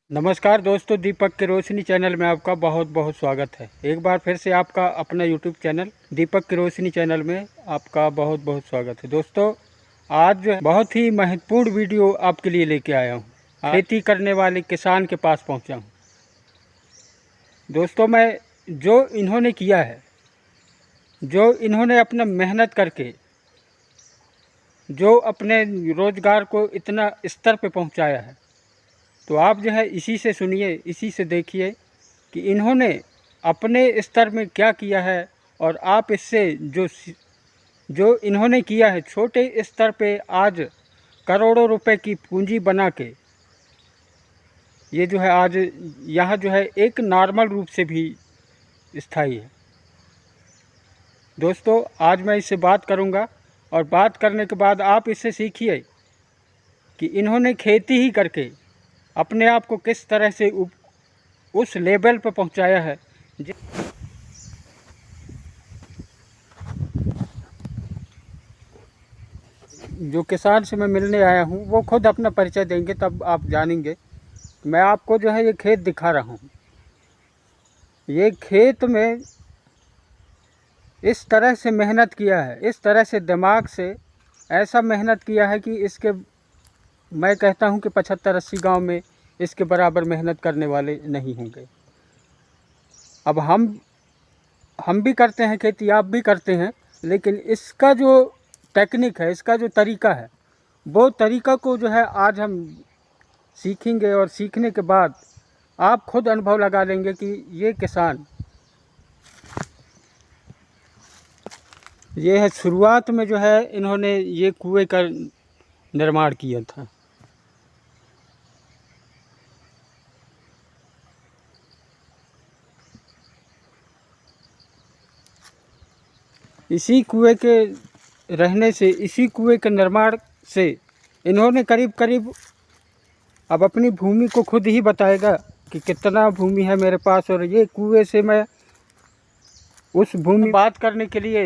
नमस्कार दोस्तों, दीपक की रोशनी चैनल में आपका बहुत बहुत स्वागत है। एक बार फिर से आपका अपना यूट्यूब चैनल दीपक की रोशनी चैनल में आपका बहुत बहुत स्वागत है। दोस्तों, आज बहुत ही महत्वपूर्ण वीडियो आपके लिए लेके आया हूँ। खेती करने वाले किसान के पास पहुँचा हूँ। दोस्तों, मैं जो इन्होंने किया है, जो इन्होंने अपना मेहनत करके जो अपने रोज़गार को इतना स्तर पे पहुँचाया है, तो आप जो है इसी से सुनिए, इसी से देखिए कि इन्होंने अपने स्तर में क्या किया है। और आप इससे जो इन्होंने किया है छोटे स्तर पे, आज करोड़ों रुपए की पूंजी बना के ये जो है आज यहाँ जो है एक नॉर्मल रूप से भी स्थायी है। दोस्तों, आज मैं इससे बात करूँगा और बात करने के बाद आप इससे सीखिए कि इन्होंने खेती ही करके अपने आप को किस तरह से उस लेवल पर पहुंचाया है। जो किसान से मैं मिलने आया हूं, वो खुद अपना परिचय देंगे, तब आप जानेंगे। मैं आपको जो है ये खेत दिखा रहा हूं। ये खेत में इस तरह से मेहनत किया है, इस तरह से दिमाग से ऐसा मेहनत किया है कि इसके मैं कहता हूं कि 75-80 गांव में इसके बराबर मेहनत करने वाले नहीं होंगे। अब हम भी करते हैं खेती, आप भी करते हैं, लेकिन इसका जो टेक्निक है, इसका जो तरीका है, वो तरीका को जो है आज हम सीखेंगे। और सीखने के बाद आप खुद अनुभव लगा लेंगे कि ये किसान, ये है शुरुआत में जो है इन्होंने ये कुएं का निर्माण किया था। इसी कुएं के रहने से, इसी कुएं के निर्माण से इन्होंने करीब करीब, अब अपनी भूमि को खुद ही बताएगा कि कितना भूमि है मेरे पास। और ये कुएं से मैं उस भूमि बात करने के लिए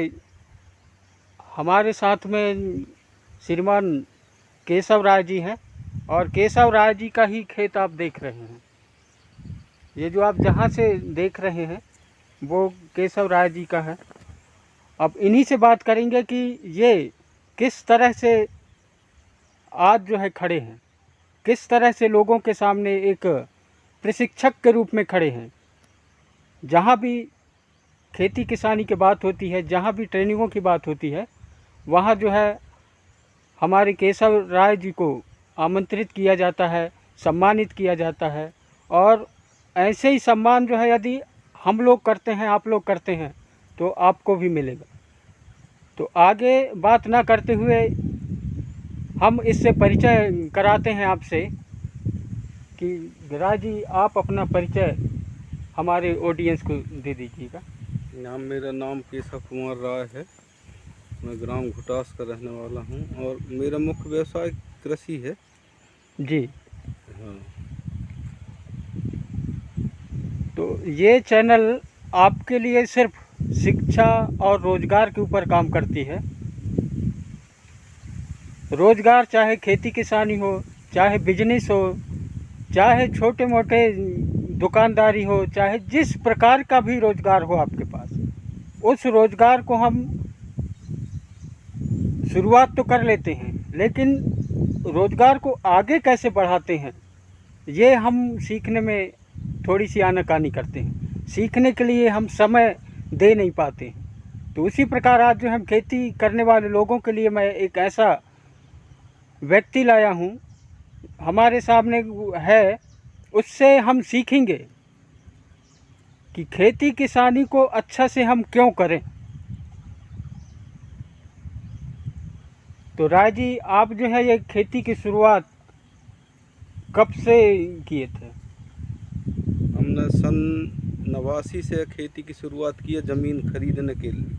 हमारे साथ में श्रीमान केशव राय जी हैं। और केशव राय जी का ही खेत आप देख रहे हैं। ये जो आप जहाँ से देख रहे हैं वो केशव राय जी का है। अब इन्हीं से बात करेंगे कि ये किस तरह से आज जो है खड़े हैं, किस तरह से लोगों के सामने एक प्रशिक्षक के रूप में खड़े हैं। जहाँ भी खेती किसानी की बात होती है, जहाँ भी ट्रेनिंगों की बात होती है, वहाँ जो है हमारे केशव राय जी को आमंत्रित किया जाता है, सम्मानित किया जाता है। और ऐसे ही सम्मान जो है यदि हम लोग करते हैं, आप लोग करते हैं, तो आपको भी मिलेगा। तो आगे बात ना करते हुए हम इससे परिचय कराते हैं आपसे कि राय जी, आप अपना परिचय हमारे ऑडियंस को दे दीजिएगा। मेरा नाम केशव कुमार राय है। मैं ग्राम घुटास का रहने वाला हूं और मेरा मुख्य व्यवसाय कृषि है। जी। हाँ। तो ये चैनल आपके लिए सिर्फ शिक्षा और रोजगार के ऊपर काम करती है। रोजगार चाहे खेती किसानी हो, चाहे बिजनेस हो, चाहे छोटे मोटे दुकानदारी हो, चाहे जिस प्रकार का भी रोजगार हो आपके पास, उस रोजगार को हम शुरुआत तो कर लेते हैं, लेकिन रोजगार को आगे कैसे बढ़ाते हैं ये हम सीखने में थोड़ी सी आनाकानी करते हैं। सीखने के लिए हम समय दे नहीं पाते हैं। तो उसी प्रकार आज जो हम खेती करने वाले लोगों के लिए मैं एक ऐसा व्यक्ति लाया हूँ, हमारे सामने है, उससे हम सीखेंगे कि खेती किसानी को अच्छा से हम क्यों करें। तो राय जी, आप जो है ये खेती की शुरुआत कब से किए थे? हमने सन 89 से खेती की शुरुआत की है, ज़मीन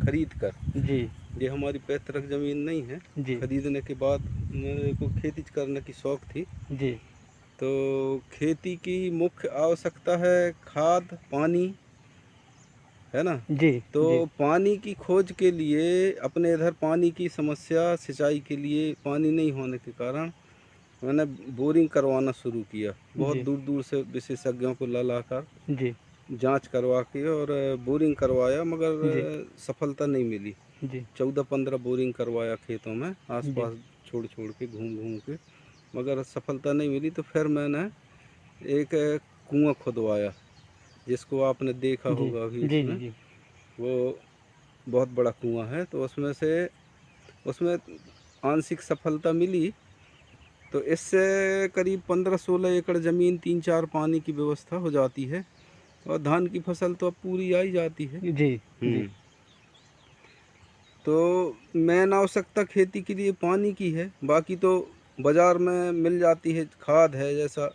खरीद कर। जी। ये हमारी पैतृक ज़मीन नहीं है। जी। खरीदने के बाद मेरे को खेती करने की शौक़ थी। जी। तो खेती की मुख्य आवश्यकता है खाद, पानी, है ना। जी। तो जी। पानी की खोज के लिए, अपने इधर पानी की समस्या, सिंचाई के लिए पानी नहीं होने के कारण मैंने बोरिंग करवाना शुरू किया, बहुत जी दूर दूर से विशेषज्ञों को ला लाकर जी जांच करवा के और बोरिंग करवाया, मगर जी सफलता नहीं मिली। जी 14-15 बोरिंग करवाया खेतों में, जी आसपास छोड़ छोड़ के, घूम घूम के, मगर सफलता नहीं मिली। तो फिर मैंने एक कुआं खुदवाया, जिसको आपने देखा जी होगा अभी जी इसमें। जी जी वो बहुत बड़ा कुआं है, तो उसमें आंशिक सफलता मिली। तो इससे करीब 15-16 एकड़ ज़मीन 3-4 पानी की व्यवस्था हो जाती है, और धान की फसल तो अब पूरी आ ही जाती है। जी जी तो मेन आवश्यकता खेती के लिए पानी की है, बाकी तो बाज़ार में मिल जाती है, खाद है जैसा,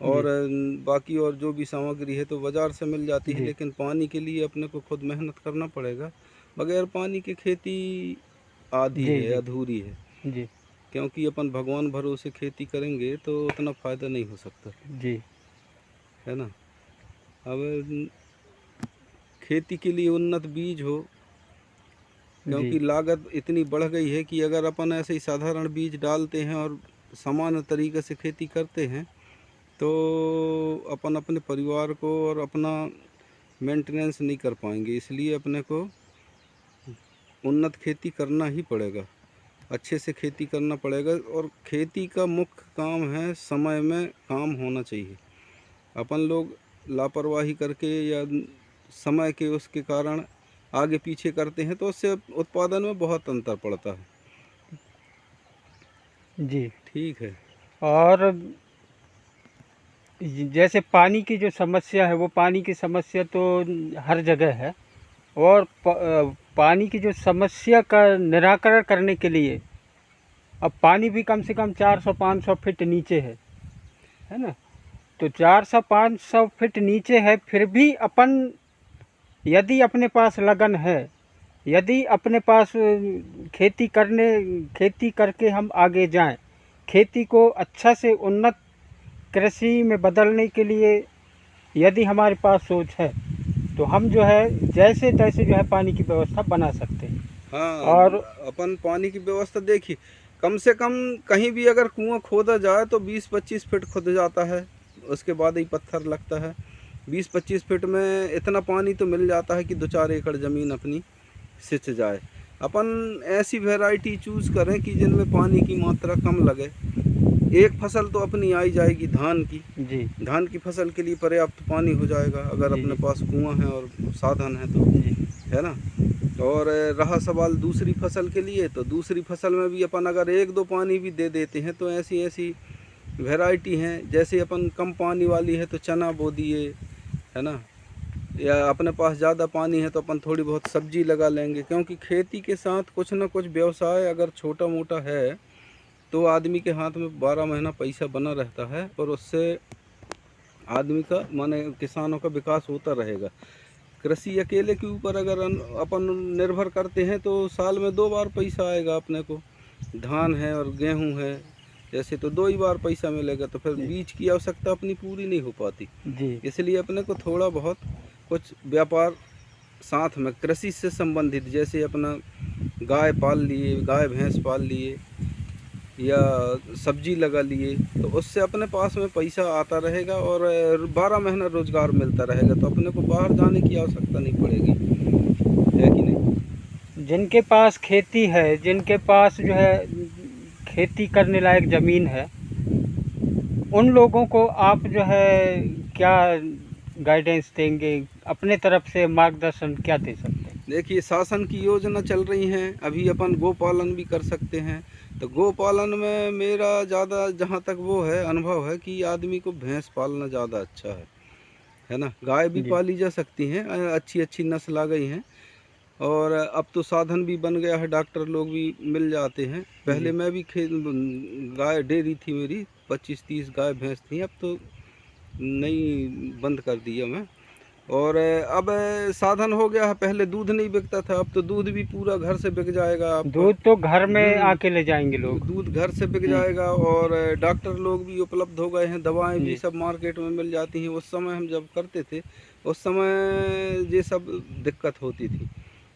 और जी बाकी और जो भी सामग्री है तो बाज़ार से मिल जाती है। जी लेकिन पानी के लिए अपने को खुद मेहनत करना पड़ेगा। बगैर पानी के खेती आधी जी है, जी अधूरी है, जी क्योंकि अपन भगवान भरोसे खेती करेंगे तो उतना फ़ायदा नहीं हो सकता, जी है ना। अब खेती के लिए उन्नत बीज हो, जी क्योंकि लागत इतनी बढ़ गई है कि अगर अपन ऐसे ही साधारण बीज डालते हैं और सामान्य तरीके से खेती करते हैं, तो अपन अपने परिवार को और अपना मेंटेनेंस नहीं कर पाएंगे। इसलिए अपने को उन्नत खेती करना ही पड़ेगा, अच्छे से खेती करना पड़ेगा। और खेती का मुख्य काम है, समय में काम होना चाहिए। अपन लोग लापरवाही करके या समय के उसके कारण आगे पीछे करते हैं, तो उससे उत्पादन में बहुत अंतर पड़ता है। जी ठीक है। और जैसे पानी की जो समस्या है, वो पानी की समस्या तो हर जगह है। और पानी की जो समस्या का निराकरण करने के लिए अब पानी भी कम से कम 400-500 फीट नीचे है ना। तो 400-500 फीट नीचे है, फिर भी अपन यदि अपने पास लगन है, यदि अपने पास खेती करके हम आगे जाएं, खेती को अच्छा से उन्नत कृषि में बदलने के लिए यदि हमारे पास सोच है, तो हम जो है जैसे तैसे जो है पानी की व्यवस्था बना सकते हैं। हाँ, और अपन पानी की व्यवस्था देखिए, कम से कम कहीं भी अगर कुआं खोदा जाए तो 20-25 फीट खुद जाता है, उसके बाद ही पत्थर लगता है। 20-25 फीट में इतना पानी तो मिल जाता है कि 2-4 एकड़ ज़मीन अपनी सिंच जाए। अपन ऐसी वैरायटी चूज़ करें कि जिनमें पानी की मात्रा कम लगे। एक फसल तो अपनी आ ही जाएगी, धान की। जी धान की फसल के लिए पर्याप्त पानी हो जाएगा, अगर जी अपने जी पास कुआं है और साधन है तो, जी है ना। और रहा सवाल दूसरी फसल के लिए, तो दूसरी फसल में भी अपन अगर 1-2 पानी भी दे देते हैं, तो ऐसी ऐसी वैरायटी हैं। जैसे अपन कम पानी वाली है तो चना बो दिए, है ना। या अपने पास ज़्यादा पानी है तो अपन थोड़ी बहुत सब्जी लगा लेंगे, क्योंकि खेती के साथ कुछ ना कुछ व्यवसाय अगर छोटा मोटा है तो आदमी के हाथ में 12 महीना पैसा बना रहता है, और उससे आदमी का माने किसानों का विकास होता रहेगा। कृषि अकेले के ऊपर अगर अपन निर्भर करते हैं तो साल में 2 बार पैसा आएगा अपने को। धान है और गेहूं है, जैसे तो 2 ही बार पैसा मिलेगा, तो फिर जी बीज की आवश्यकता अपनी पूरी नहीं हो पाती। जी इसलिए अपने को थोड़ा बहुत कुछ व्यापार साथ में कृषि से संबंधित, जैसे अपना गाय पाल लिए, गाय भैंस पाल लिए, या सब्जी लगा लिए, तो उससे अपने पास में पैसा आता रहेगा और 12 महीना रोजगार मिलता रहेगा, तो अपने को बाहर जाने की आवश्यकता नहीं पड़ेगी, है कि नहीं। जिनके पास खेती है, जिनके पास जो है खेती करने लायक ज़मीन है, उन लोगों को आप जो है क्या गाइडेंस देंगे, अपने तरफ से मार्गदर्शन क्या दे सकते हैं? देखिए, शासन की योजना चल रही हैं, अभी अपन गोपालन भी कर सकते हैं। तो गोपालन में मेरा ज़्यादा जहाँ तक वो है अनुभव है कि आदमी को भैंस पालना ज़्यादा अच्छा है ना। गाय भी जी पाली जा सकती हैं, अच्छी अच्छी नस्ल आ गई हैं, और अब तो साधन भी बन गया है, डॉक्टर लोग भी मिल जाते हैं। पहले जी मैं भी गाय डेयरी थी मेरी, 25-30 गाय भैंस थी, अब तो नहीं, बंद कर दिया मैं। और अब साधन हो गया है, पहले दूध नहीं बिकता था, अब तो दूध भी पूरा घर से बिक जाएगा आपका। दूध तो घर में आके ले जाएंगे लोग। दूध घर से बिक जी जाएगा, और डॉक्टर लोग भी उपलब्ध हो गए हैं, दवाएं भी जी सब मार्केट में मिल जाती हैं। उस समय हम जब करते थे, उस समय ये सब दिक्कत होती थी,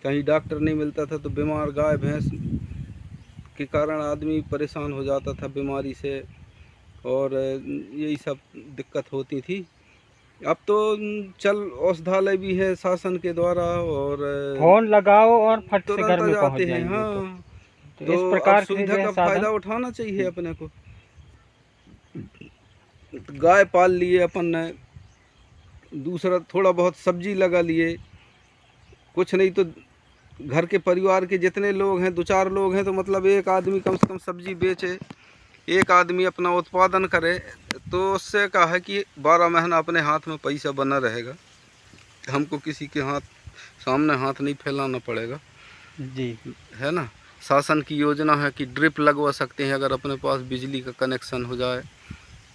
कहीं डॉक्टर नहीं मिलता था, तो बीमार गाय भैंस के कारण आदमी परेशान हो जाता था बीमारी से, और यही सब दिक्कत होती थी। अब तो चल औषधालय भी है शासन के द्वारा, और फोन लगाओ और फट से घर तुरंत आ में पहुंच जाते हैं। जाएंगे। हाँ, तो इस तो अब प्रकार से जो सुविधा है का साधन। फायदा उठाना चाहिए अपने को। गाय पाल लिए अपन ने, दूसरा थोड़ा बहुत सब्जी लगा लिए, कुछ नहीं तो घर के परिवार के जितने लोग हैं, 2-4 लोग हैं, तो मतलब एक आदमी कम से कम सब्जी बेचे, एक आदमी अपना उत्पादन करे, तो उससे क्या है कि 12 महीना अपने हाथ में पैसा बना रहेगा, हमको किसी के सामने हाथ नहीं फैलाना पड़ेगा। जी, है ना। शासन की योजना है कि ड्रिप लगवा सकते हैं, अगर अपने पास बिजली का कनेक्शन हो जाए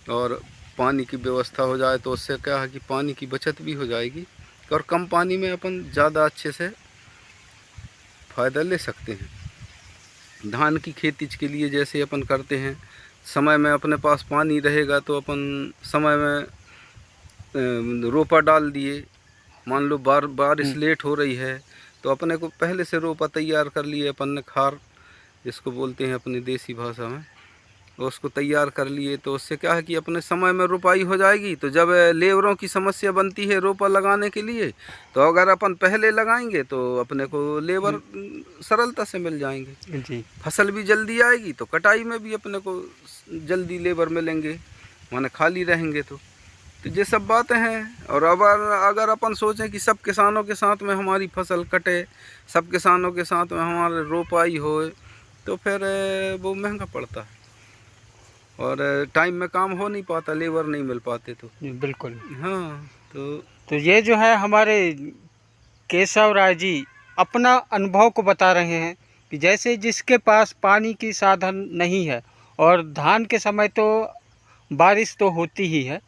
और पानी की व्यवस्था हो जाए, तो उससे क्या है कि पानी की बचत भी हो जाएगी, और कम पानी में अपन ज़्यादा अच्छे से फ़ायदा ले सकते हैं। धान की खेती के लिए जैसे अपन करते हैं, समय में अपने पास पानी रहेगा तो अपन समय में रोपा डाल दिए। मान लो बारिश लेट हो रही है, तो अपने को पहले से रोपा तैयार कर लिए अपन ने, खार जिसको बोलते हैं अपनी देसी भाषा में, उसको तैयार कर लिए, तो उससे क्या है कि अपने समय में रोपाई हो जाएगी। तो जब लेबरों की समस्या बनती है रोपा लगाने के लिए, तो अगर अपन पहले लगाएंगे तो अपने को लेबर सरलता से मिल जाएंगे, जी, फसल भी जल्दी आएगी, तो कटाई में भी अपने को जल्दी लेबर मिलेंगे, माने खाली रहेंगे। तो ये सब बातें हैं। और अब अगर अपन सोचें कि सब किसानों के साथ में हमारी फसल कटे, सब किसानों के साथ में हमारे रोपाई हो, तो फिर वो महंगा पड़ता है, और टाइम में काम हो नहीं पाता, लेबर नहीं मिल पाते। तो बिल्कुल। हाँ, तो ये जो है हमारे केशव राय जी अपना अनुभव को बता रहे हैं कि जैसे जिसके पास पानी की साधन नहीं है, और धान के समय तो बारिश तो होती ही है,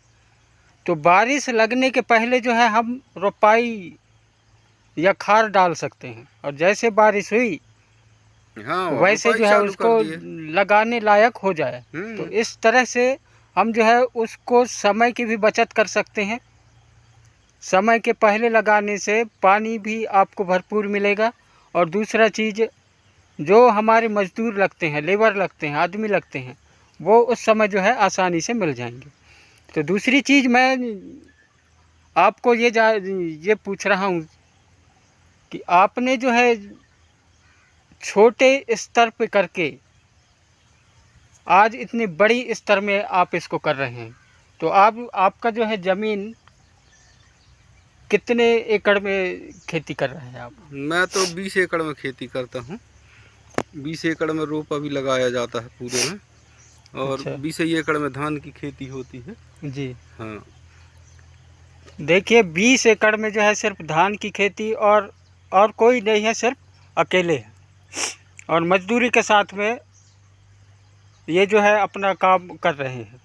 तो बारिश लगने के पहले जो है हम रोपाई या खार डाल सकते हैं, और जैसे बारिश हुई हाँ, वैसे रोपाई जो है चालू उसको कर दिए। लगाने लायक हो जाए। तो इस तरह से हम जो है उसको समय की भी बचत कर सकते हैं। समय के पहले लगाने से पानी भी आपको भरपूर मिलेगा, और दूसरा चीज़, जो हमारे मज़दूर लगते हैं, लेबर लगते हैं, आदमी लगते हैं, वो उस समय जो है आसानी से मिल जाएंगे। तो दूसरी चीज़ मैं आपको ये पूछ रहा हूँ कि आपने जो है छोटे स्तर पे करके आज इतनी बड़ी स्तर में आप इसको कर रहे हैं, तो आपका जो है ज़मीन कितने एकड़ में खेती कर रहे हैं आप? मैं तो 20 एकड़ में खेती करता हूँ। 20 एकड़ में रोपा भी लगाया जाता है पूरे में, और अच्छा 20 ही एकड़ में धान की खेती होती है। जी। हाँ, देखिए 20 एकड़ में जो है सिर्फ धान की खेती, और कोई नहीं है, सिर्फ अकेले हैं, और मजदूरी के साथ में ये जो है अपना काम कर रहे हैं।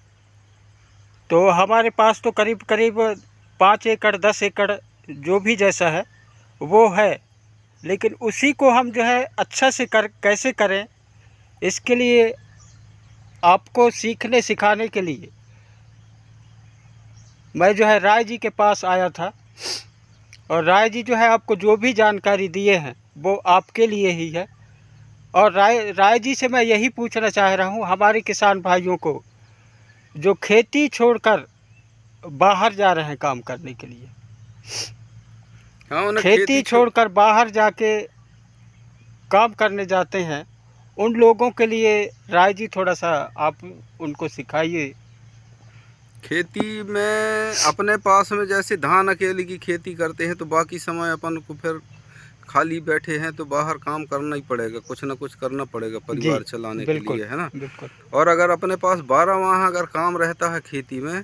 तो हमारे पास तो करीब करीब 5 एकड़ 10 एकड़ जो भी जैसा है वो है, लेकिन उसी को हम जो है अच्छा से कैसे करें, इसके लिए आपको सीखने सिखाने के लिए मैं जो है राय जी के पास आया था, और राय जी जो है आपको जो भी जानकारी दिए हैं वो आपके लिए ही है। और राय जी से मैं यही पूछना चाह रहा हूँ, हमारे किसान भाइयों को जो खेती छोड़कर बाहर जा रहे हैं काम करने के लिए, हाँ, उन्हें खेती छोड़कर बाहर जाके काम करने जाते हैं, उन लोगों के लिए राय जी थोड़ा सा आप उनको सिखाइए। खेती में अपने पास में जैसे धान अकेले की खेती करते हैं, तो बाकी समय अपन को फिर खाली बैठे हैं तो बाहर काम करना ही पड़ेगा, कुछ ना कुछ करना पड़ेगा जी परिवार चलाने के बिल्कुल लिए, है ना। बिल्कुल। और अगर अपने पास 12 माह अगर काम रहता है खेती में,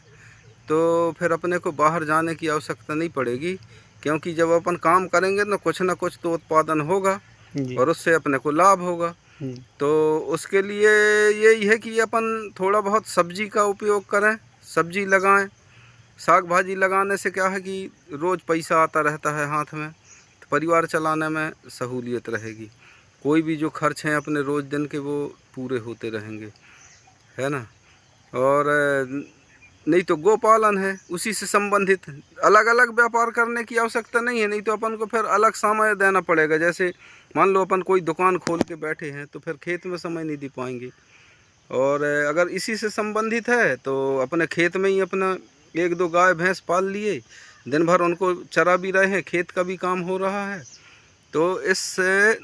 तो फिर अपने को बाहर जाने की आवश्यकता नहीं पड़ेगी, क्योंकि जब अपन काम करेंगे तो कुछ ना कुछ तो उत्पादन होगा, जी और उससे अपने को लाभ होगा। तो उसके लिए यही है कि अपन थोड़ा बहुत सब्जी का उपयोग करें, सब्जी लगाएं। साग भाजी लगाने से क्या है कि रोज़ पैसा आता रहता है हाथ में, तो परिवार चलाने में सहूलियत रहेगी। कोई भी जो खर्च हैं अपने रोज़ दिन के वो पूरे होते रहेंगे, है ना। और नहीं तो गोपालन है, उसी से संबंधित अलग अलग व्यापार करने की आवश्यकता नहीं है। नहीं तो अपन को फिर अलग समय देना पड़ेगा। जैसे मान लो अपन कोई दुकान खोल के बैठे हैं तो फिर खेत में समय नहीं दे पाएंगे। और अगर इसी से संबंधित है तो अपने खेत में ही अपना 1-2 गाय भैंस पाल लिए, दिन भर उनको चरा भी रहे हैं, खेत का भी काम हो रहा है। तो इससे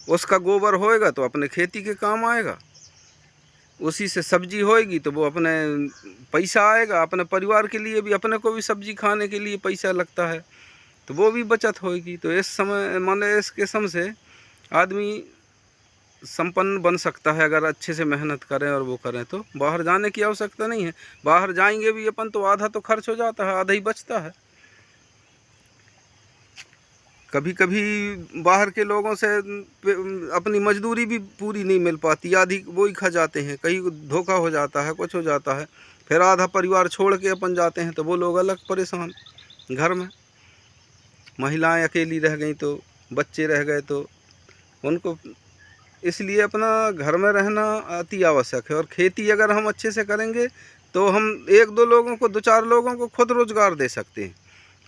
उसका गोबर होएगा तो अपने खेती के काम आएगा, उसी से सब्जी होएगी तो वो अपने पैसा आएगा, अपने परिवार के लिए भी, अपने को भी सब्जी खाने के लिए पैसा लगता है तो वो भी बचत होएगी। तो इस समय माने इस किस्म से आदमी संपन्न बन सकता है अगर अच्छे से मेहनत करें और वो करें। तो बाहर जाने की आवश्यकता नहीं है। बाहर जाएंगे भी अपन तो आधा तो खर्च हो जाता है, आधा ही बचता है। कभी कभी बाहर के लोगों से अपनी मजदूरी भी पूरी नहीं मिल पाती, आधी वो ही खा जाते हैं, कहीं धोखा हो जाता है, कुछ हो जाता है, फिर आधा परिवार छोड़ के अपन जाते हैं तो वो लोग अलग परेशान। घर में महिलाएं अकेली रह गई तो बच्चे रह गए तो उनको, इसलिए अपना घर में रहना अति आवश्यक है। और खेती अगर हम अच्छे से करेंगे तो हम 1-2 लोगों को, 2-4 लोगों को खुद रोज़गार दे सकते हैं।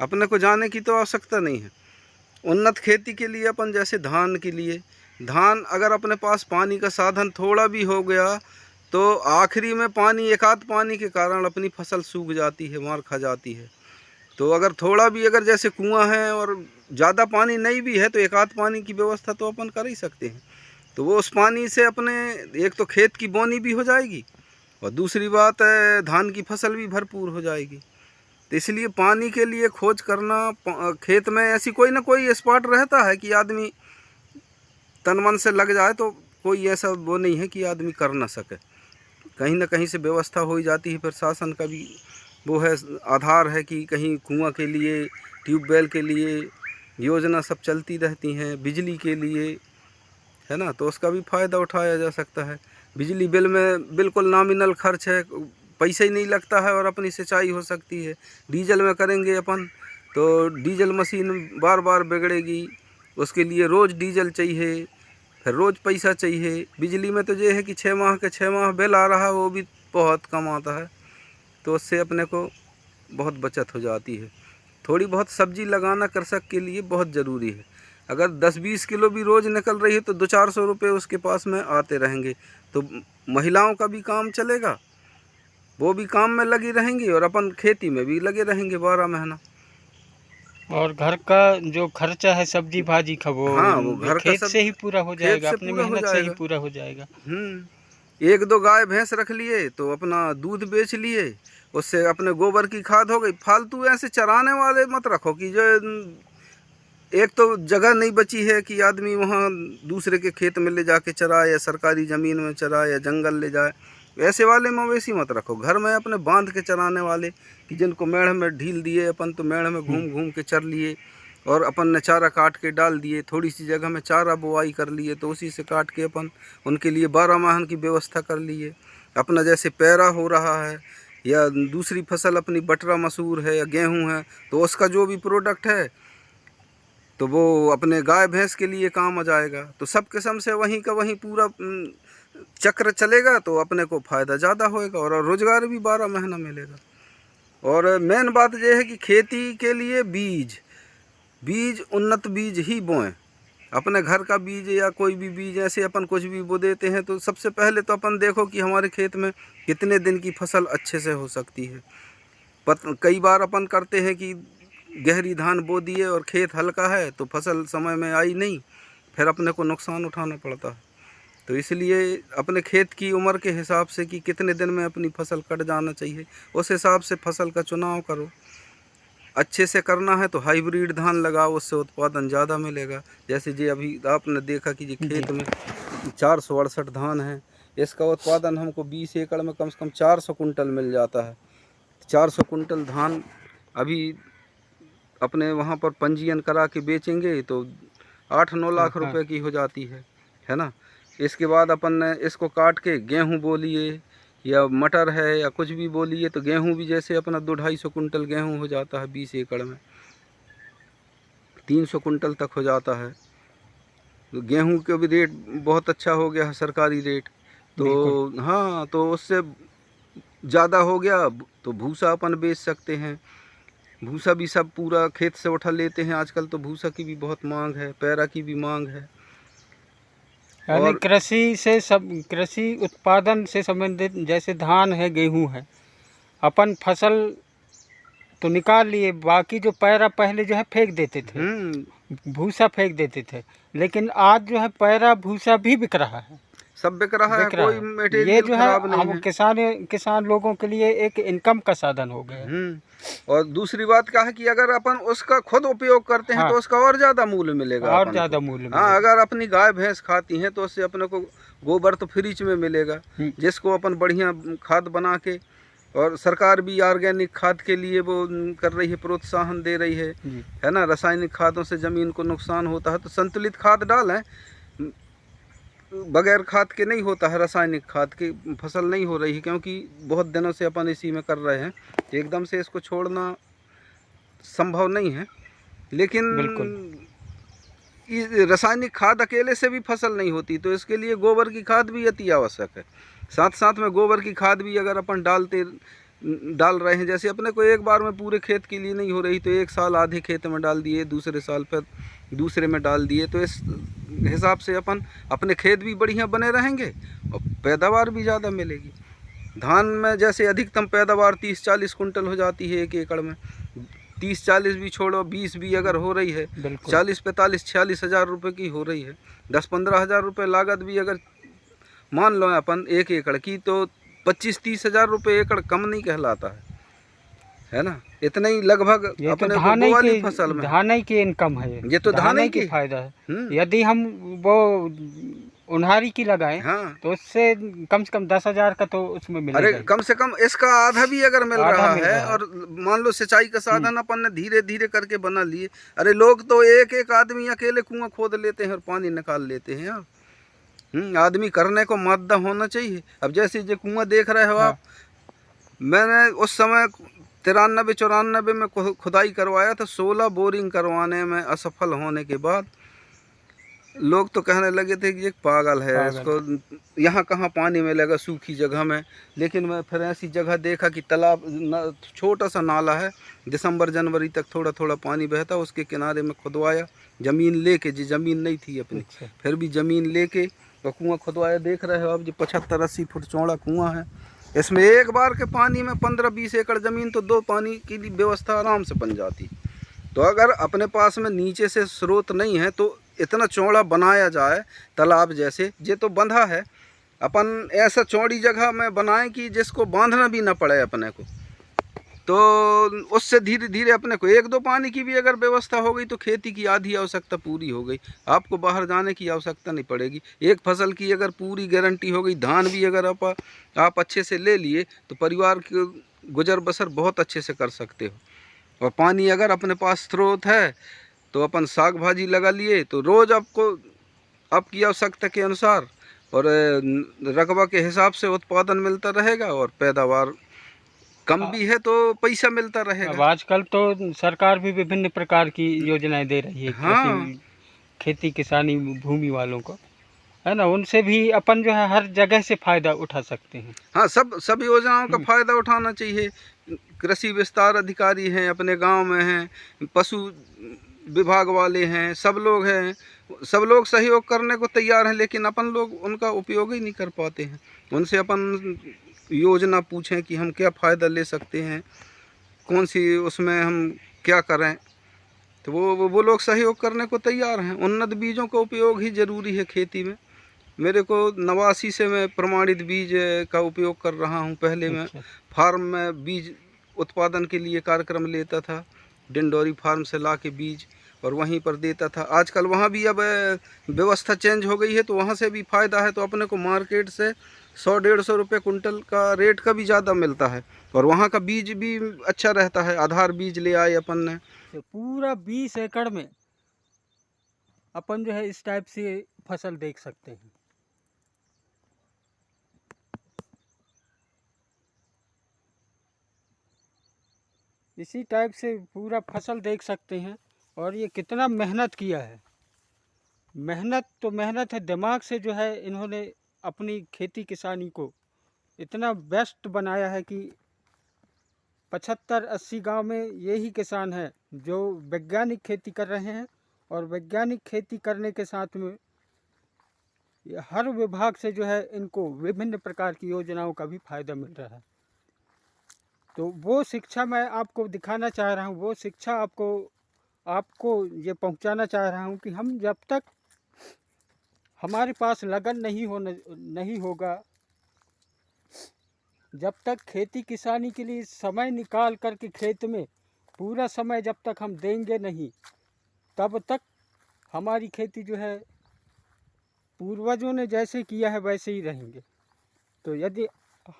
अपने को जाने की तो आवश्यकता नहीं है। उन्नत खेती के लिए अपन जैसे धान के लिए, धान अगर अपने पास पानी का साधन थोड़ा भी हो गया तो आखिरी में पानी, एक आध पानी के कारण अपनी फसल सूख जाती है, मार खा जाती है। तो अगर थोड़ा भी, अगर जैसे कुआं है और ज़्यादा पानी नहीं भी है तो एक आध पानी की व्यवस्था तो अपन कर ही सकते हैं। तो वो उस पानी से अपने एक तो खेत की बोनी भी हो जाएगी और दूसरी बात है धान की फसल भी भरपूर हो जाएगी। तो इसलिए पानी के लिए खोज करना, खेत में ऐसी कोई ना कोई स्पॉट रहता है कि आदमी तन मन से लग जाए तो कोई ऐसा वो नहीं है कि आदमी कर ना सके, कहीं ना कहीं से व्यवस्था हो ही जाती है। फिर शासन का भी वो है, आधार है कि कहीं कुआं के लिए, ट्यूबवेल के लिए योजना सब चलती रहती हैं, बिजली के लिए, है ना, तो उसका भी फ़ायदा उठाया जा सकता है। बिजली बिल में बिल्कुल नॉमिनल खर्च है, पैसा ही नहीं लगता है और अपनी सिंचाई हो सकती है। डीजल में करेंगे अपन तो डीजल मशीन बार बार बिगड़ेगी, उसके लिए रोज़ डीजल चाहिए, फिर रोज़ पैसा चाहिए। बिजली में तो ये है कि 6 माह के 6 माह बिल आ रहा है, वो भी बहुत कम आता है, तो उससे अपने को बहुत बचत हो जाती है। थोड़ी बहुत सब्जी लगाना कृषक के लिए बहुत ज़रूरी है। अगर 10-20 किलो भी रोज़ निकल रही है तो 200-400 रुपये उसके पास में आते रहेंगे, तो महिलाओं का भी काम चलेगा, वो भी काम में लगी रहेंगी और अपन खेती में भी लगे रहेंगे 12 महीना। और घर का जो खर्चा है सब्जी भाजी का, हाँ, वो घर का खेत से ही पूरा हो जाएगा, से अपनी पूरा हो मेहनत से ही जाएगा। पूरा हो जाएगा। 1-2 गाय भैंस रख लिए तो अपना दूध बेच लिए, उससे अपने गोबर की खाद हो गई। फालतू ऐसे चराने वाले मत रखो कि जो एक तो जगह नहीं बची है कि आदमी वहाँ दूसरे के खेत में ले जाके चराए या सरकारी ज़मीन में चराए या जंगल ले जाए, वैसे वाले मवेशी मत रखो। घर में अपने बांध के चराने वाले कि जिनको मेढ़ में ढील दिए अपन तो मेढ़ में घूम घूम के चर लिए और अपन ने चारा काट के डाल दिए, थोड़ी सी जगह में चारा बोआई कर लिए तो उसी से काट के अपन उनके लिए 12 माह की व्यवस्था कर लिए। अपना जैसे पैरा हो रहा है या दूसरी फसल अपनी बटरा मसूर है या गेहूँ है तो उसका जो भी प्रोडक्ट है तो वो अपने गाय भैंस के लिए काम आ जाएगा। तो सब किस्म से वहीं का वहीं पूरा चक्र चलेगा तो अपने को फ़ायदा ज़्यादा होएगा और रोज़गार भी 12 महीना मिलेगा। और मेन बात यह है कि खेती के लिए बीज उन्नत बीज ही बोएं। अपने घर का बीज या कोई भी बीज, ऐसे अपन कुछ भी बो देते हैं तो सबसे पहले तो अपन देखो कि हमारे खेत में कितने दिन की फसल अच्छे से हो सकती है। कई बार अपन करते हैं कि गहरी धान बो दिए और खेत हल्का है तो फसल समय में आई नहीं, फिर अपने को नुकसान उठाना पड़ता है। तो इसलिए अपने खेत की उम्र के हिसाब से कि कितने दिन में अपनी फसल कट जाना चाहिए, उस हिसाब से फसल का चुनाव करो। अच्छे से करना है तो हाइब्रिड धान लगाओ, उससे उत्पादन ज़्यादा मिलेगा। जैसे जी अभी आपने देखा कि जी खेत में 468 धान है, इसका उत्पादन हमको 20 एकड़ में कम से कम 400 कुंटल मिल जाता है। 400 कुंटल धान अभी अपने वहाँ पर पंजीयन करा के बेचेंगे तो 8-9 लाख रुपए की हो जाती है ना। इसके बाद अपन ने इसको काट के गेहूँ बो लिए या मटर है या कुछ भी बो लिए तो गेहूँ भी जैसे अपना 200-250 कुंटल गेहूँ हो जाता है 20 एकड़ में, 300 कुंटल तक हो जाता है। तो गेहूँ का भी रेट बहुत अच्छा हो गया है, सरकारी रेट। तो हाँ, तो उससे ज़्यादा हो गया तो भूसा अपन बेच सकते हैं। भूसा भी सब पूरा खेत से उठा लेते हैं। आजकल तो भूसा की भी बहुत मांग है, पैरा की भी मांग है। यानी और कृषि उत्पादन से संबंधित जैसे धान है, गेहूं है, अपन फसल तो निकाल लिए, बाकी जो पैरा पहले जो है फेंक देते थे, भूसा फेंक देते थे, लेकिन आज जो है पैरा भूसा भी बिक रहा है, सब बिक रहा है, कोई ये मटेरियल जो है खराब नहीं हम है। किसान लोगों के लिए एक इनकम का साधन हो गया। और दूसरी बात क्या है कि अगर अपन उसका खुद उपयोग करते हैं हाँ, तो उसका और ज़्यादा मूल्य मिलेगा, और अपन ज़्यादा को। मूल्य हाँ, मिलेगा। अगर अपनी गाय भैंस खाती हैं तो उससे अपने को गोबर तो फ्री में मिलेगा, जिसको अपन बढ़िया खाद बना के, और सरकार भी ऑर्गेनिक खाद के लिए वो कर रही है, प्रोत्साहन दे रही है ना। रासायनिक खादों से ज़मीन को नुकसान होता है, तो संतुलित खाद डालें, बगैर खाद के नहीं होता है। रासायनिक खाद की फसल नहीं हो रही है, क्योंकि बहुत दिनों से अपन इसी में कर रहे हैं, एकदम से इसको छोड़ना संभव नहीं है। लेकिन बिल्कुल रासायनिक खाद अकेले से भी फसल नहीं होती, तो इसके लिए गोबर की खाद भी अति आवश्यक है। साथ साथ में गोबर की खाद भी अगर अपन डाल रहे हैं, जैसे अपने को एक बार में पूरे खेत के लिए नहीं हो रही, तो एक साल आधे खेत में डाल दिए, दूसरे साल फिर दूसरे में डाल दिए, तो इस हिसाब से अपन अपने खेत भी बढ़िया बने रहेंगे और पैदावार भी ज़्यादा मिलेगी। धान में जैसे अधिकतम पैदावार 30-40 कुंटल हो जाती है एक एकड़ में, 30-40 भी छोड़ो, 20 भी अगर हो रही है, 40-45-46 हज़ार रुपये की हो रही है, 10-15 हज़ार रुपये लागत भी अगर मान लो अपन एक एकड़ की, तो 25-30 हज़ार रुपये एकड़ कम नहीं कहलाता है ना। इतना ही लगभग अपने को वो वाली फसल में धान की इनकम है, ये तो धान की फायदा है। यदि हम वो उन्हारी की लगाएं, हाँ, तो उससे कम से कम 10,000 का तो उसमें मिलेगा। अरे कम से कम इसका आधा भी अगर मिल रहा है, और मान लो सिंचाई का साधन अपन ने धीरे धीरे करके बना लिए। अरे लोग तो एक एक आदमी अकेले कुआं खोद लेते हैं और पानी निकाल लेते हैं यार। आदमी करने को मादा होना चाहिए। अब जैसे जो कुआं देख रहे हो आप, मैंने उस समय 93-94 में खुदाई करवाया था। 16 बोरिंग करवाने में असफल होने के बाद लोग तो कहने लगे थे कि ये पागल है, इसको यहाँ कहाँ पानी मिलेगा सूखी जगह में। लेकिन मैं फिर ऐसी जगह देखा कि तालाब, छोटा सा नाला है, दिसंबर जनवरी तक थोड़ा थोड़ा पानी बहता, उसके किनारे में खुदवाया, ज़मीन लेके, जी ज़मीन नहीं थी अपनी, फिर भी ज़मीन लेके और कुआँ खुदवाया। देख रहे हो अब जो 75-80 फुट चौड़ा कुआँ है, इसमें एक बार के पानी में 15-20 एकड़ ज़मीन तो 2 पानी की व्यवस्था आराम से बन जाती। तो अगर अपने पास में नीचे से स्रोत नहीं है तो इतना चौड़ा बनाया जाए तालाब जैसे, ये तो बंधा है, अपन ऐसा चौड़ी जगह में बनाएं कि जिसको बांधना भी ना पड़े अपने को, तो उससे धीरे धीरे अपने को 1-2 पानी की भी अगर व्यवस्था हो गई तो खेती की आधी आवश्यकता पूरी हो गई। आपको बाहर जाने की आवश्यकता नहीं पड़ेगी। एक फसल की अगर पूरी गारंटी हो गई, धान भी अगर आप अच्छे से ले लिए तो परिवार की गुजर बसर बहुत अच्छे से कर सकते हो। और पानी अगर अपने पास स्रोत है तो अपन साग भाजी लगा लिए, तो रोज़ आपको आपकी आवश्यकता के अनुसार और रकबा के हिसाब से उत्पादन मिलता रहेगा, और पैदावार कम भी है तो पैसा मिलता रहेगा। अब आजकल तो सरकार भी विभिन्न प्रकार की योजनाएं दे रही है, हाँ, खेती किसानी भूमि वालों को, है ना, उनसे भी अपन जो है हर जगह से फ़ायदा उठा सकते हैं। हाँ, सब योजनाओं का फ़ायदा उठाना चाहिए। कृषि विस्तार अधिकारी हैं अपने गांव में हैं, पशु विभाग वाले हैं, सब लोग हैं, सब लोग सहयोग करने को तैयार हैं, लेकिन अपन लोग उनका उपयोग ही नहीं कर पाते हैं। उनसे अपन योजना पूछें कि हम क्या फ़ायदा ले सकते हैं, कौन सी उसमें हम क्या करें, तो वो लोग सहयोग करने को तैयार हैं। उन्नत बीजों का उपयोग ही ज़रूरी है खेती में। मेरे को 89 से मैं प्रमाणित बीज का उपयोग कर रहा हूँ। पहले मैं फार्म में बीज उत्पादन के लिए कार्यक्रम लेता था, डिंडोरी फार्म से ला के बीज और वहीं पर देता था। आजकल वहाँ भी अब व्यवस्था चेंज हो गई है, तो वहाँ से भी फ़ायदा है। तो अपने को मार्केट से 100-150 रुपये कुंटल का रेट का भी ज़्यादा मिलता है, और वहाँ का बीज भी अच्छा रहता है। आधार बीज ले आए अपन ने, तो पूरा 20 एकड़ में अपन जो है इस टाइप से फसल देख सकते हैं। इसी टाइप से पूरा फसल देख सकते हैं। और ये कितना मेहनत किया है, मेहनत तो मेहनत है, दिमाग से जो है इन्होंने अपनी खेती किसानी को इतना बेस्ट बनाया है कि 75-80 गांव में यही किसान हैं जो वैज्ञानिक खेती कर रहे हैं, और वैज्ञानिक खेती करने के साथ में ये हर विभाग से जो है इनको विभिन्न प्रकार की योजनाओं का भी फायदा मिल रहा है। तो वो शिक्षा मैं आपको दिखाना चाह रहा हूँ, वो शिक्षा आपको ये पहुँचाना चाह रहा हूँ कि हम जब तक हमारे पास लगन नहीं होगा, जब तक खेती किसानी के लिए समय निकाल करके खेत में पूरा समय जब तक हम देंगे नहीं, तब तक हमारी खेती जो है पूर्वजों ने जैसे किया है वैसे ही रहेंगे। तो यदि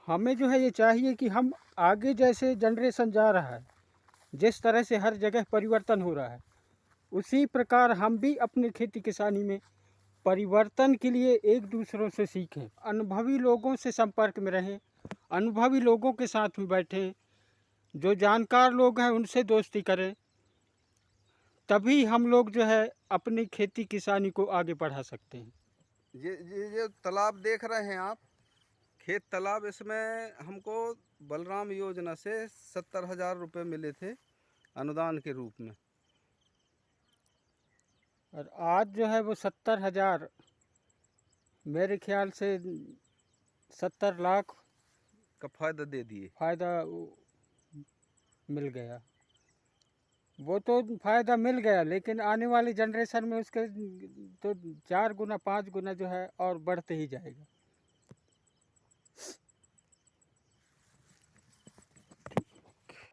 हमें जो है ये चाहिए कि हम आगे जैसे जनरेशन जा रहा है, जिस तरह से हर जगह परिवर्तन हो रहा है, उसी प्रकार हम भी अपने खेती किसानी में परिवर्तन के लिए एक दूसरों से सीखें, अनुभवी लोगों से संपर्क में रहें, अनुभवी लोगों के साथ में बैठें, जो जानकार लोग हैं उनसे दोस्ती करें, तभी हम लोग जो है अपनी खेती किसानी को आगे बढ़ा सकते हैं। ये तालाब देख रहे हैं आप, खेत तालाब, इसमें हमको बलराम योजना से 70,000 रुपये मिले थे अनुदान के रूप में, और आज जो है वो 70,000, मेरे ख्याल से 70 लाख का फ़ायदा दे दिए। फ़ायदा मिल गया। वो तो फ़ायदा मिल गया, लेकिन आने वाली जनरेशन में उसके तो 4 गुना 5 गुना जो है और बढ़ते ही जाएगा।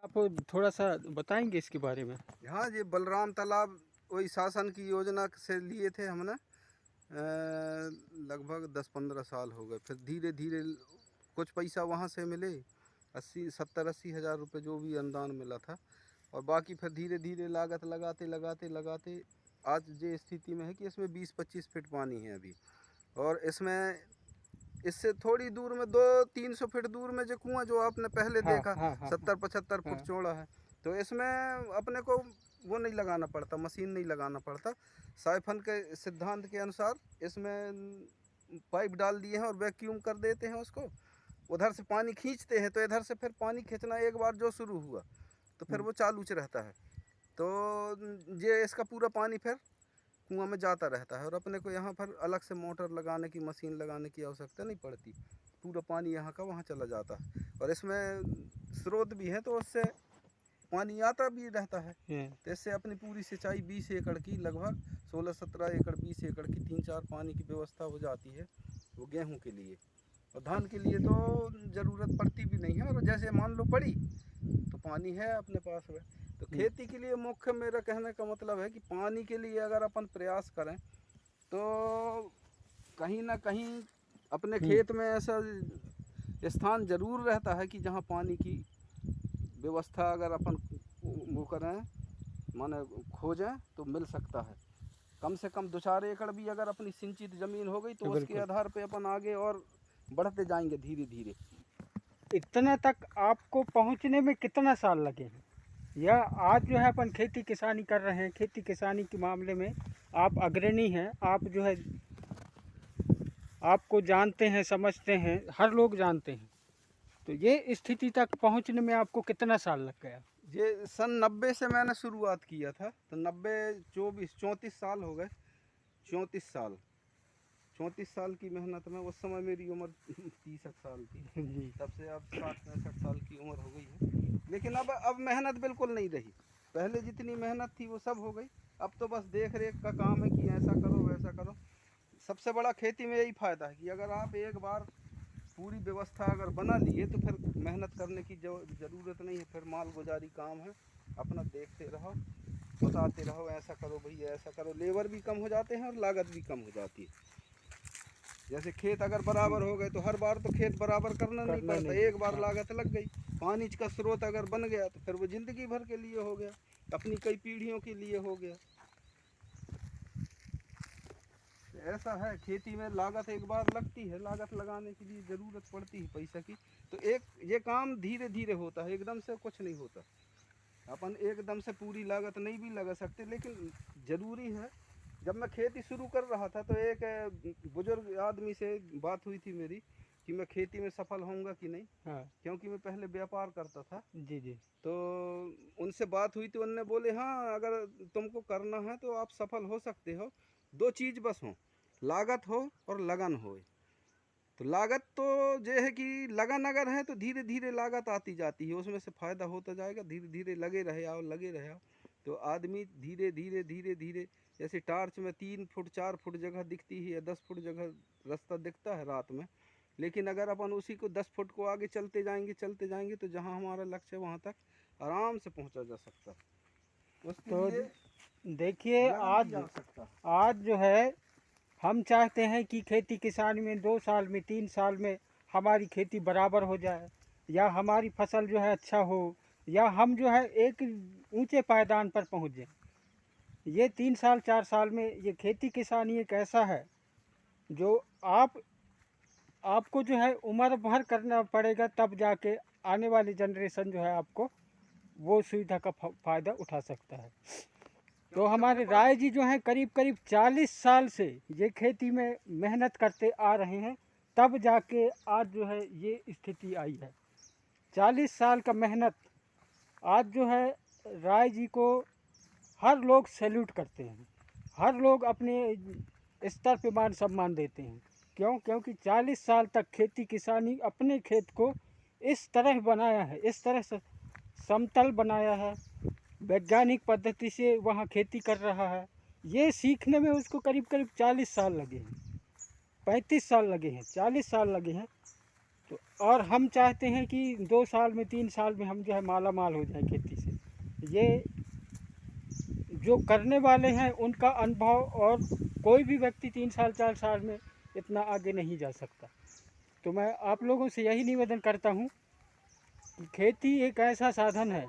आप थोड़ा सा बताएंगे इसके बारे में? हाँ, ये बलराम तालाब वही शासन की योजना से लिए थे हमने, लगभग 10-15 साल हो गए। फिर धीरे धीरे कुछ पैसा वहाँ से मिले, 70-80 हज़ार रुपये जो भी अनुदान मिला था, और बाकी फिर धीरे धीरे लागत लगाते आज ये स्थिति में है कि इसमें 20-25 फीट पानी है अभी, और इसमें इससे थोड़ी दूर में 200-300 फीट दूर में जो कुआं जो आपने पहले देखा, 70-75 फुट चौड़ा है, तो इसमें अपने को वो नहीं लगाना पड़ता, मशीन नहीं लगाना पड़ता। साइफन के सिद्धांत के अनुसार इसमें पाइप डाल दिए हैं और वैक्यूम कर देते हैं उसको, उधर से पानी खींचते हैं, तो इधर से फिर पानी खींचना एक बार जो शुरू हुआ तो फिर वो चालू रहता है, तो ये इसका पूरा पानी फिर कुआं में जाता रहता है, और अपने को यहाँ पर अलग से मोटर लगाने की, मशीन लगाने की आवश्यकता नहीं पड़ती, पूरा पानी यहाँ का वहाँ चला जाता है। और इसमें स्रोत भी है, तो उससे पानी आता भी रहता है, तो इससे अपनी पूरी सिंचाई 20 एकड़ की, लगभग 16-17 एकड़ 20 एकड़ की 3-4 पानी की व्यवस्था हो जाती है वो गेहूं के लिए, और धान के लिए तो ज़रूरत पड़ती भी नहीं है, और जैसे मान लो पड़ी तो पानी है अपने पास में। तो खेती के लिए मुख्य मेरा कहने का मतलब है कि पानी के लिए अगर अपन प्रयास करें तो कहीं ना कहीं अपने खेत में ऐसा स्थान जरूर रहता है कि जहाँ पानी की व्यवस्था अगर अपन वो करें, माने खोजें, तो मिल सकता है। कम से कम 2-4 एकड़ भी अगर अपनी सिंचित ज़मीन हो गई तो उसके आधार पे अपन आगे और बढ़ते जाएंगे धीरे धीरे। इतने तक आपको पहुंचने में कितना साल लगे हैं? या आज जो है अपन खेती किसानी कर रहे हैं, खेती किसानी के मामले में आप अग्रणी हैं, आप जो है आपको जानते हैं, समझते हैं, हर लोग जानते हैं, तो ये स्थिति तक पहुंचने में आपको कितना साल लग गया? ये सन 90 से मैंने शुरुआत किया था, तो 34 साल हो गए, 34 साल की मेहनत में। उस समय मेरी उम्र 30 साल थी, तब से अब 60-65 साल की उम्र हो गई है, लेकिन अब मेहनत बिल्कुल नहीं रही। पहले जितनी मेहनत थी वो सब हो गई, अब तो बस देख रेख का काम है कि ऐसा करो वैसा करो। सबसे बड़ा खेती में यही फ़ायदा है कि अगर आप एक बार पूरी व्यवस्था अगर बना लिए तो फिर मेहनत करने की ज़रूरत नहीं है, फिर माल गुजारी काम है, अपना देखते रहो, बताते रहो, ऐसा करो भैया ऐसा करो, लेबर भी कम हो जाते हैं और लागत भी कम हो जाती है। जैसे खेत अगर बराबर हो गए तो हर बार तो खेत बराबर करना नहीं पड़ता, एक बार लागत लग गई, पानी का स्रोत अगर बन गया तो फिर वो ज़िंदगी भर के लिए हो गया, अपनी कई पीढ़ियों के लिए हो गया। ऐसा है खेती में, लागत एक बार लगती है, लागत लगाने के लिए ज़रूरत पड़ती है पैसा की, तो ये काम धीरे धीरे होता है, एकदम से कुछ नहीं होता। अपन एकदम से पूरी लागत नहीं भी लगा सकते, लेकिन ज़रूरी है। जब मैं खेती शुरू कर रहा था तो एक बुजुर्ग आदमी से बात हुई थी मेरी कि मैं खेती में सफल होऊंगा कि नहीं, हाँ क्योंकि मैं पहले व्यापार करता था। जी जी तो उनसे बात हुई तो उनने बोले हाँ अगर तुमको करना है तो आप सफल हो सकते हो, दो चीज़ बस हो, लागत हो और लगन हो। तो लागत तो ये है कि लगन अगर है तो धीरे धीरे लागत आती जाती है, उसमें से फायदा होता जाएगा, धीरे धीरे लगे रहे आओ लगे रहे आओ तो आदमी धीरे धीरे धीरे धीरे, जैसे टार्च में 3 फुट 4 फुट जगह दिखती है या 10 फुट जगह रास्ता दिखता है रात में, लेकिन अगर अपन उसी को 10 फुट को आगे चलते जाएंगे तो जहाँ हमारा लक्ष्य है वहाँ तक आराम से पहुँचा जा सकता है। उसके तो लिए देखिए लगन की आज आवश्यकता है। आज जो है हम चाहते हैं कि खेती किसानी में 2 साल में 3 साल में हमारी खेती बराबर हो जाए, या हमारी फसल जो है अच्छा हो, या हम जो है एक ऊंचे पायदान पर पहुंच जाएं। ये 3 साल 4 साल में ये खेती किसानी एक ऐसा है जो आपको जो है उम्र भर करना पड़ेगा, तब जाके आने वाली जनरेशन जो है आपको वो सुविधा का फ़ायदा उठा सकता है। तो हमारे राय जी जो हैं करीब करीब 40 साल से ये खेती में मेहनत करते आ रहे हैं, तब जाके आज जो है ये स्थिति आई है। 40 साल का मेहनत आज जो है राय जी को हर लोग सैल्यूट करते हैं, हर लोग अपने स्तर पे मान सम्मान देते हैं। क्यों? क्योंकि 40 साल तक खेती किसानी अपने खेत को इस तरह बनाया है, इस तरह से समतल बनाया है, वैज्ञानिक पद्धति से वहाँ खेती कर रहा है। ये सीखने में उसको करीब करीब 40 साल लगे हैं, 35 साल लगे हैं, 40 साल लगे हैं। तो और हम चाहते हैं कि 2 साल में 3 साल में हम जो है माला माल हो जाए खेती से। ये जो करने वाले हैं उनका अनुभव, और कोई भी व्यक्ति 3 साल 4 साल में इतना आगे नहीं जा सकता। तो मैं आप लोगों से यही निवेदन करता हूँ कि खेती एक ऐसा साधन है